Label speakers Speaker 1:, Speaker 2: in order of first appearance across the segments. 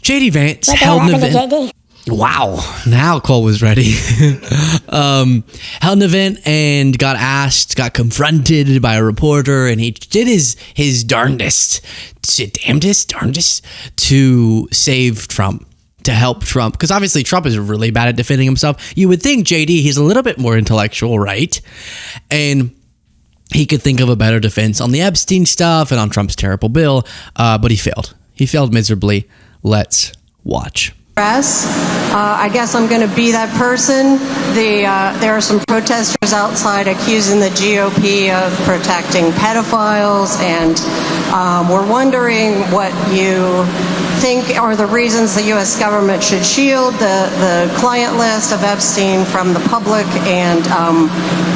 Speaker 1: JD Vance
Speaker 2: What the
Speaker 1: held
Speaker 2: hell
Speaker 1: an
Speaker 2: happened to
Speaker 1: event.
Speaker 2: JD?
Speaker 1: Wow, now Cole was ready. Held an event and got confronted by a reporter, and he did his darndest to save Trump, to help Trump, because obviously Trump is really bad at defending himself. You would think JD, he's a little bit more intellectual, right? And he could think of a better defense on the Epstein stuff and on Trump's terrible bill, but he failed. He failed miserably. Let's watch.
Speaker 3: I guess I'm going to be that person. There are some protesters outside accusing the GOP of protecting pedophiles, and we're wondering what you think are the reasons the U.S. government should shield the client list of Epstein from the public, and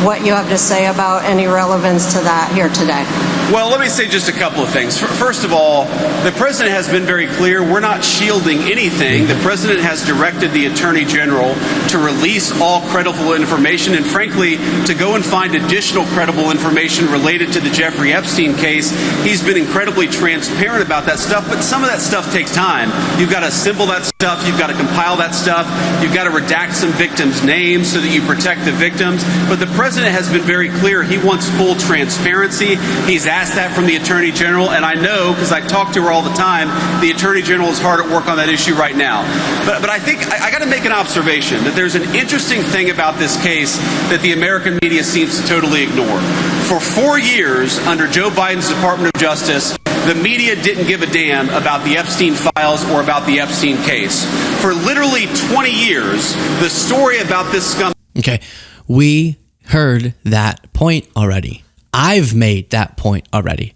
Speaker 3: what you have to say about any relevance to that here today.
Speaker 4: Well, let me say just a couple of things. First of all, the president has been very clear. We're not shielding anything. The president has directed the attorney general to release all credible information, and frankly, to go and find additional credible information related to the Jeffrey Epstein case. He's been incredibly transparent about that stuff, but some of that stuff takes time. You've got to assemble that stuff. You've got to compile that stuff. You've got to redact some victims' names so that you protect the victims. But the president has been very clear. He wants full transparency. He's asked that from the attorney general, and I know, because I talk to her all the time, the attorney general is hard at work on that issue right now. But I think I got to make an observation that there's an interesting thing about this case that the American media seems to totally ignore. For 4 years, under Joe Biden's Department of Justice, the media didn't give a damn about the Epstein files or about the Epstein case. For literally 20 years, the story about this scum...
Speaker 1: Okay, we heard that point already. I've made that point already.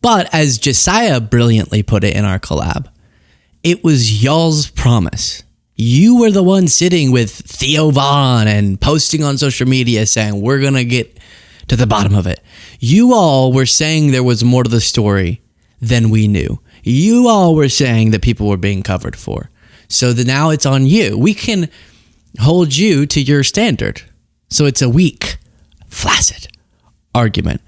Speaker 1: But as Josiah brilliantly put it in our collab, it was y'all's promise. You were the one sitting with Theo Vaughn and posting on social media saying, we're going to get to the bottom of it. You all were saying there was more to the story than we knew. You all were saying that people were being covered for. So that now it's on you. We can hold you to your standard. So it's a weak, flaccid argument.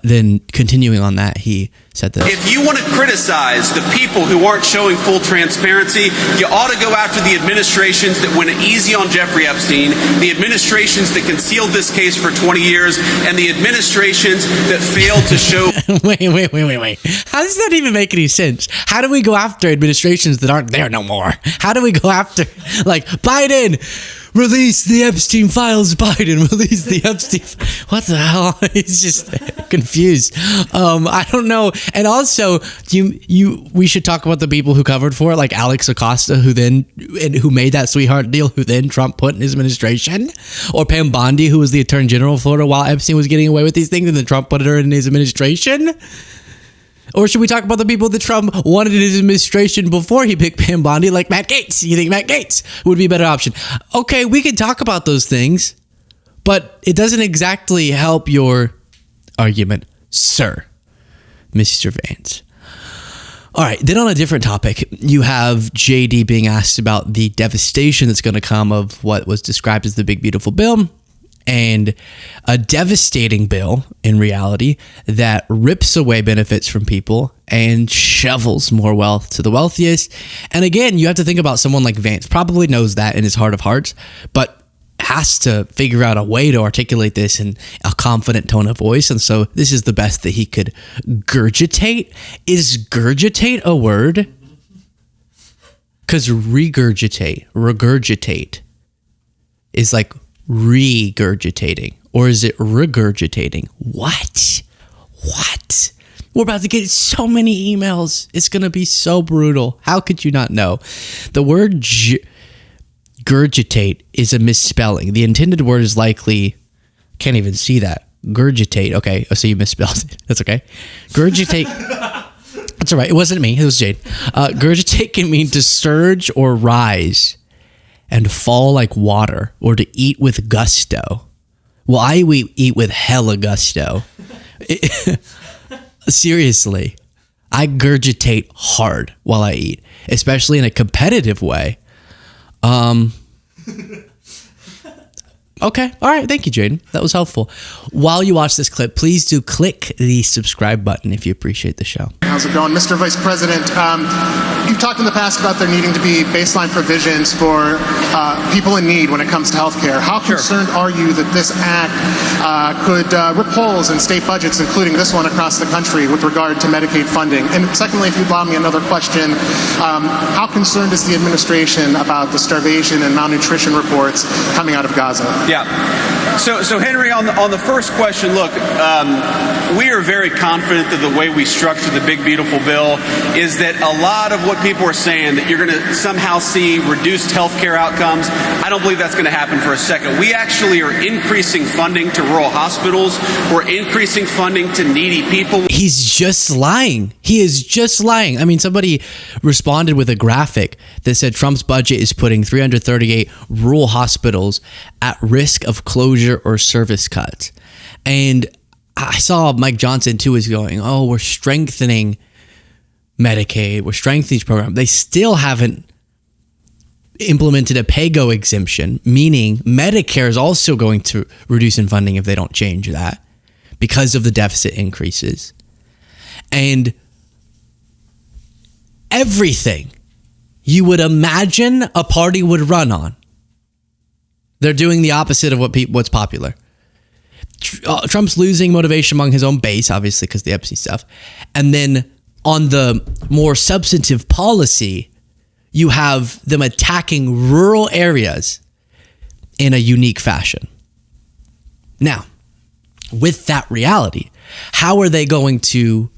Speaker 1: Then continuing on that, he said this.
Speaker 4: If you want to criticize the people who aren't showing full transparency, you ought to go after the administrations that went easy on Jeffrey Epstein, the administrations that concealed this case for 20 years, and the administrations that failed to show...
Speaker 1: Wait. How does that even make any sense? How do we go after administrations that aren't there no more? How do we go after, like, Biden... Release the Epstein files, Biden. Release the Epstein. What the hell? He's just confused. I don't know. And also, we should talk about the people who covered for it, like Alex Acosta, who made that sweetheart deal, who then Trump put in his administration, or Pam Bondi, who was the Attorney General of Florida while Epstein was getting away with these things, and then Trump put her in his administration. Or should we talk about the people that Trump wanted in his administration before he picked Pam Bondi, like Matt Gaetz? You think Matt Gaetz would be a better option? Okay, we can talk about those things, but it doesn't exactly help your argument, sir, Mr. Vance. All right, then on a different topic, you have JD being asked about the devastation that's going to come of what was described as the big, beautiful bill. And a devastating bill, in reality, that rips away benefits from people and shovels more wealth to the wealthiest. And again, you have to think about someone like Vance, probably knows that in his heart of hearts, but has to figure out a way to articulate this in a confident tone of voice. And so this is the best that he could gurgitate. Is gurgitate a word? Because regurgitate is like regurgitating, or is it regurgitating? What? We're about to get so many emails. It's going to be so brutal. How could you not know? The word gurgitate is a misspelling. The intended word is likely, can't even see that. Gurgitate. Okay. Oh, so you misspelled it. That's okay. Gurgitate. That's all right. It wasn't me. It was Jade. Gurgitate can mean to surge or rise and fall like water, or to eat with gusto. Well, I eat with hella gusto. Seriously, I gurgitate hard while I eat, especially in a competitive way. Okay. All right. Thank you, Jaden. That was helpful. While you watch this clip, please do click the subscribe button if you appreciate the show.
Speaker 2: How's it going? Mr. Vice President, you've talked in the past about there needing to be baseline provisions for people in need when it comes to health care. How concerned are you that this act could rip holes in state budgets, including this one across the country, with regard to Medicaid funding? And secondly, if you'd allow me another question, how concerned is the administration about the starvation and malnutrition reports coming out of Gaza?
Speaker 4: Yeah. So Henry, on the first question, look, we are very confident that the way we structure the big, beautiful bill is that a lot of what people are saying, that you're going to somehow see reduced health care outcomes, I don't believe that's going to happen for a second. We actually are increasing funding to rural hospitals. We're increasing funding to needy people.
Speaker 1: He's just lying. He is just lying. I mean, somebody responded with a graphic that said Trump's budget is putting 338 rural hospitals at risk of closure or service cuts. And I saw Mike Johnson too is going, oh, we're strengthening Medicaid, we're strengthening these programs. They still haven't implemented a pay-go exemption, meaning Medicare is also going to reduce in funding if they don't change that because of the deficit increases. And everything you would imagine a party would run on, they're doing the opposite of what's popular. Trump's losing motivation among his own base, obviously, because of the Epstein stuff. And then on the more substantive policy, you have them attacking rural areas in a unique fashion. Now, with that reality, how are they going to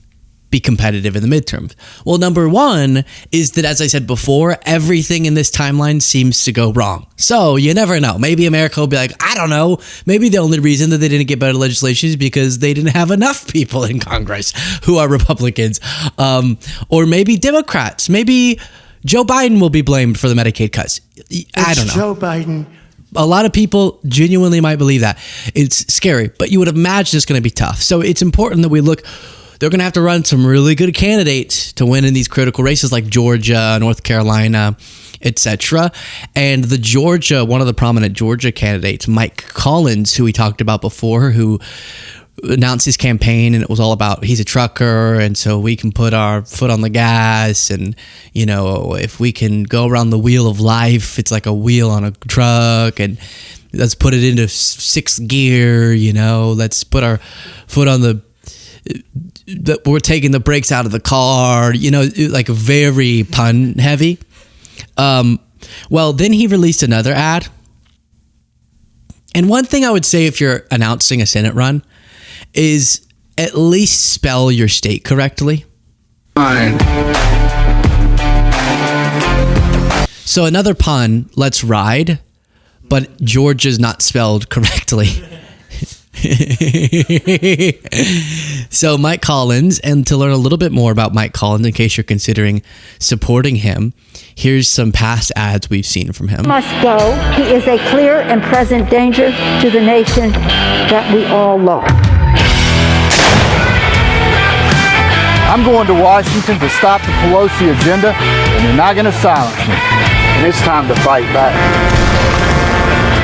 Speaker 1: be competitive in the midterms? Well, number one is that, as I said before, everything in this timeline seems to go wrong. So you never know. Maybe America will be like, I don't know. Maybe the only reason that they didn't get better legislation is because they didn't have enough people in Congress who are Republicans. Or maybe Democrats. Maybe Joe Biden will be blamed for the Medicaid cuts. I don't know.
Speaker 5: Joe Biden.
Speaker 1: A lot of people genuinely might believe that. It's scary, but you would imagine it's going to be tough. So it's important that we look. They're going to have to run some really good candidates to win in these critical races like Georgia, North Carolina, etc. And one of the prominent Georgia candidates, Mike Collins, who we talked about before, who announced his campaign, and it was all about he's a trucker, and so we can put our foot on the gas, and you know, if we can go around the wheel of life, it's like a wheel on a truck, and let's put it into sixth gear, you know, let's put our foot on we're taking the brakes out of the car, you know, like very pun heavy. Well, then he released another ad. And one thing I would say if you're announcing a Senate run is at least spell your state correctly.
Speaker 5: Fine.
Speaker 1: So another pun, let's ride, but Georgia's not spelled correctly. So Mike Collins, and to learn a little bit more about Mike Collins, in case you're considering supporting him, here's some past ads we've seen from him.
Speaker 6: Must go. He is a clear and present danger to the nation that we all love.
Speaker 7: I'm going to Washington to stop the Pelosi agenda, and you're not going to silence me. And it's time to fight back.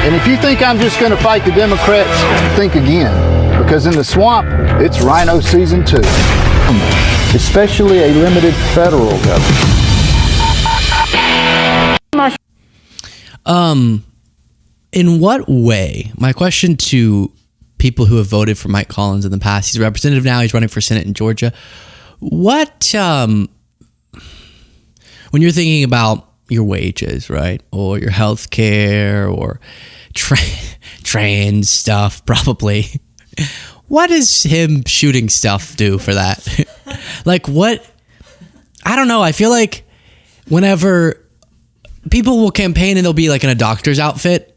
Speaker 7: And if you think I'm just going to fight the Democrats, think again. Because in the swamp, it's rhino season too. Especially a limited federal government.
Speaker 1: In what way? My question to people who have voted for Mike Collins in the past, he's a representative now, he's running for Senate in Georgia. What, when you're thinking about your wages, right? Or your health care or trans stuff, probably. What does him shooting stuff do for that? Like what? I don't know. I feel like whenever people will campaign and they'll be like in a doctor's outfit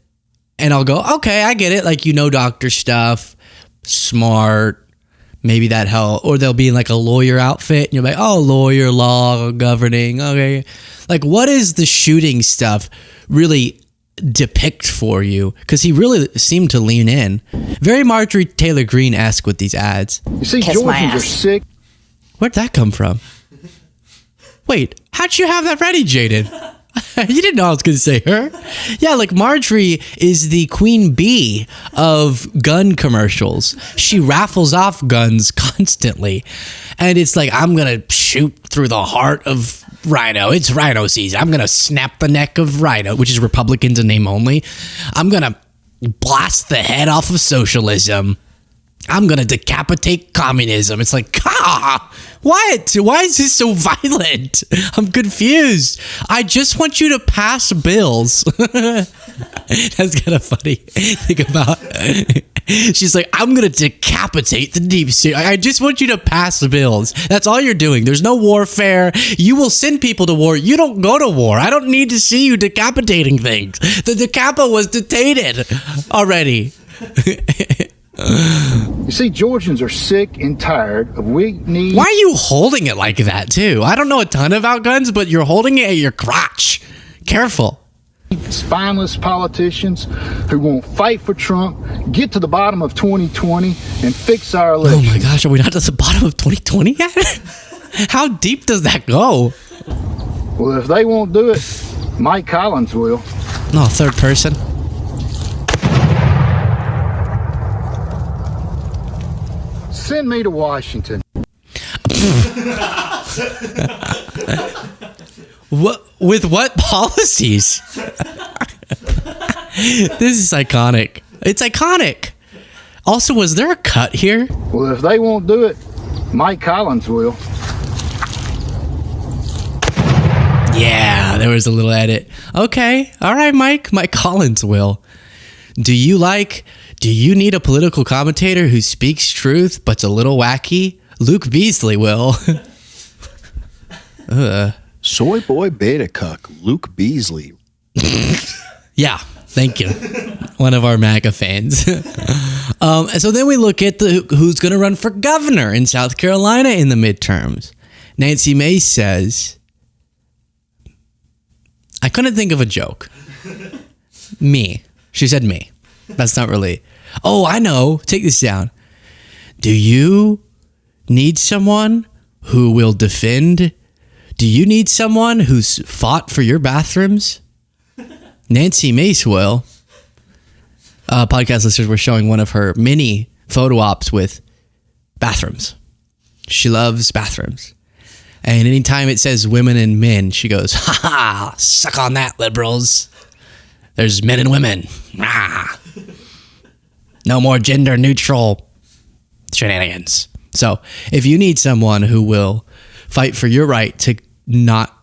Speaker 1: and I'll go, okay, I get it. Like, you know, doctor stuff, smart, maybe that help. Or they'll be in like a lawyer outfit and you're like, oh, lawyer, law, governing. Okay. Like, what is the shooting stuff really depict for you? Because he really seemed to lean in. Very Marjorie Taylor Greene-esque with these ads.
Speaker 7: You see, Georgians are sick.
Speaker 1: Where'd that come from? Wait, how'd you have that ready, Jaden? You didn't know I was going to say her. Yeah, like Marjorie is the queen bee of gun commercials. She raffles off guns constantly. And it's like, I'm going to shoot through the heart of Rhino. It's Rhino season. I'm going to snap the neck of Rhino, which is Republicans in name only. I'm going to blast the head off of socialism. I'm going to decapitate communism. It's like, what? Why is this so violent? I'm confused. I just want you to pass bills. That's kind of funny. Think about she's like, I'm going to decapitate the deep state. I just want you to pass bills. That's all you're doing. There's no warfare. You will send people to war. You don't go to war. I don't need to see you decapitating things. The decapo was detated already.
Speaker 7: You see, Georgians are sick and tired of weak knees.
Speaker 1: Why are you holding it like that, too? I don't know a ton about guns, but you're holding it at your crotch. Careful.
Speaker 7: Spineless politicians who won't fight for Trump, get to the bottom of 2020, and fix our election.
Speaker 1: Oh my gosh, are we not at the bottom of 2020 yet? How deep does that go?
Speaker 7: Well, if they won't do it, Mike Collins will.
Speaker 1: No, third person.
Speaker 7: Send me to Washington.
Speaker 1: What with what policies? This is iconic. It's iconic. Also, was there a cut here?
Speaker 7: Well, if they won't do it, Mike Collins will.
Speaker 1: Yeah, there was a little edit. Okay, all right, Mike. Mike Collins will. Do you need a political commentator who speaks truth but's a little wacky? Luke Beasley will.
Speaker 5: Soy boy beta cuck, Luke Beasley.
Speaker 1: Yeah, thank you. One of our MAGA fans. So then we look at who's going to run for governor in South Carolina in the midterms. Nancy Mace says, I couldn't think of a joke. Me. She said me. That's not really. Oh, I know. Take this down. Do you need someone who will defend? Do you need someone who's fought for your bathrooms? Nancy Mace will. Podcast listeners were showing one of her mini photo ops with bathrooms. She loves bathrooms. And anytime it says women and men, she goes, ha ha, suck on that, liberals. There's men and women. Ah. No more gender neutral shenanigans. So if you need someone who will fight for your right to not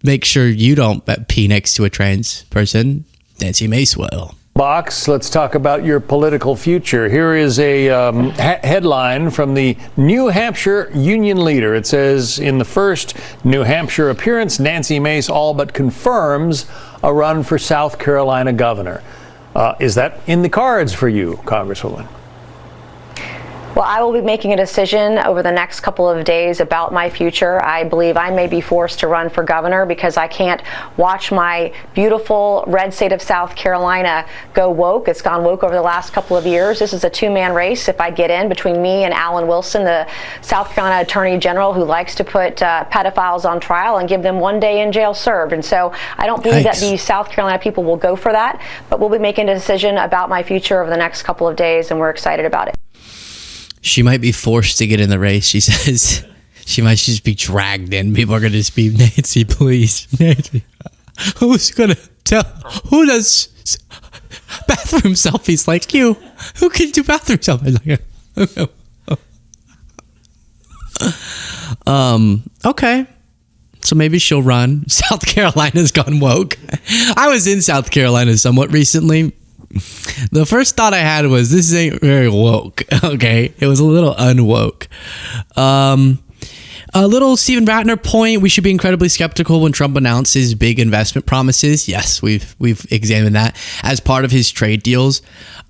Speaker 1: make sure you don't pee next to a trans person, Nancy Mace will.
Speaker 8: Box, let's talk about your political future. Here is a headline from the New Hampshire Union Leader. It says, in the first New Hampshire appearance, Nancy Mace all but confirms a run for South Carolina governor. Is that in the cards for you, Congresswoman?
Speaker 9: Well, I will be making a decision over the next couple of days about my future. I believe I may be forced to run for governor because I can't watch my beautiful red state of South Carolina go woke. It's gone woke over the last couple of years. This is a two-man race if I get in between me and Alan Wilson, the South Carolina Attorney General who likes to put pedophiles on trial and give them 1 day in jail served. And so I don't believe that the South Carolina people will go for that, but we'll be making a decision about my future over the next couple of days, and we're excited about it.
Speaker 1: She might be forced to get in the race. She says she might just be dragged in. People are going to just be, Nancy, please. Nancy. Who's going to tell? Who does bathroom selfies like you? Who can do bathroom selfies like you? Okay. So maybe she'll run. South Carolina's gone woke. I was in South Carolina somewhat recently. The first thought I had was, this ain't very woke. Okay, it was a little unwoke. A little Stephen Ratner point: we should be incredibly skeptical when Trump announces big investment promises. Yes, we've examined that as part of his trade deals.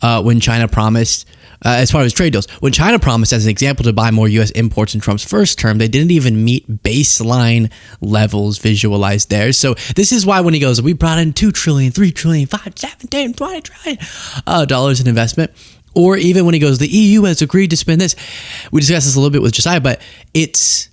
Speaker 1: When China promised. As part of his trade deals, when China promised, as an example, to buy more U.S. imports in Trump's first term, they didn't even meet baseline levels visualized there. So this is why when he goes, we brought in $2 trillion, $3 trillion, $5, $7, $10, $20 trillion dollars in investment, or even when he goes, the EU has agreed to spend this. We discussed this a little bit with Josiah, but it's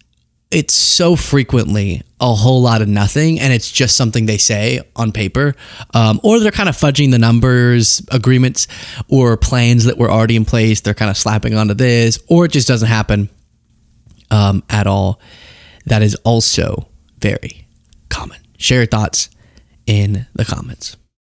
Speaker 1: it's so frequently a whole lot of nothing, and it's just something they say on paper, or they're kind of fudging the numbers, agreements, or plans that were already in place. They're kind of slapping onto this, or it just doesn't happen at all. That is also very common. Share your thoughts in the comments.